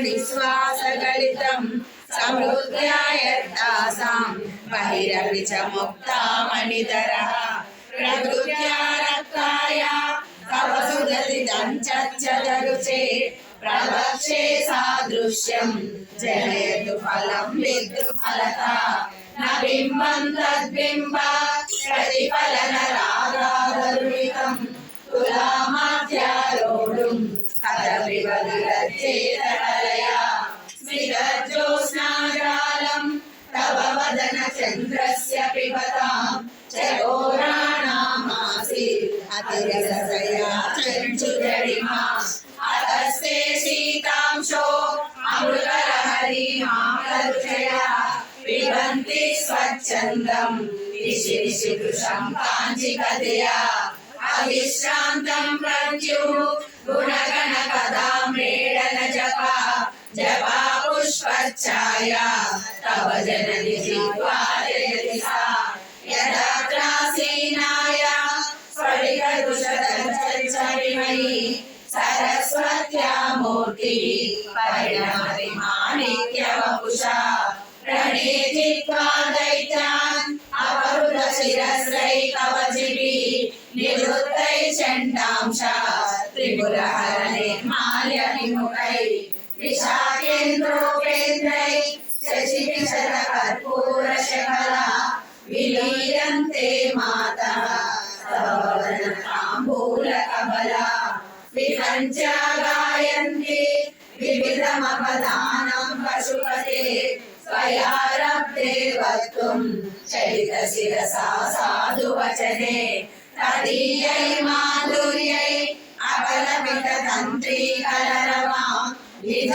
निःश्वासगलितं समृद्ध्यायत्तासां बहिरपि च मुक्तामणिधरः प्रकृत्या रक्ताया तव सुदतितं चच्चदरुचे प्रवक्षे सादृश्यं जनयतु फलं विद्युफलता न बिम्बं तद्बिम्ब प्रतिफलनरागागरुणितं तुलामाध्यारोढुं कदपि बलिरच्चेतकलया स्मितज्योत्स्नाजालं तव वदन चन्द्रस्य पिबतां चकोराणामासीत् अतिरसया चञ्चुजडिमा अतस्ते शीतांशो अमृतलहरी मामलरुचया पिबन्ति स्वच्छन्दं दिशि दिशि कृशं काञ्चिकतया अविश्रान्तं प्रत्युः गुणगणपदाम्रेडन जपा जपा पुष्पच्छाया तव जननि जिह्वा जयति सा यदा त्रासीनाय स्फटिकदुषदञ्चरिमयी सरस्वत्या मूर्तिः परिणमति माणिक्यवपुषा प्रणेजित्वा दैत्यान् अपहृतशिरस्रैकवचिभिः निवृत्तैः चण्डांशा त्रिपुरहरणे माल्यविमुखैः विशाखेन्द्रोपेन्द्रैः शशिविशदकर्पूरशकला विलीयन्ते मातः तव वदनताम्बूलकबला विभञ्जा गायन्ति विविधमपदानं पशुपते स्वयारब्धे वक्तुं चलितशिरसा साधुवचने तदीयै माधुर्यै अपलपिततन्त्री कलरवा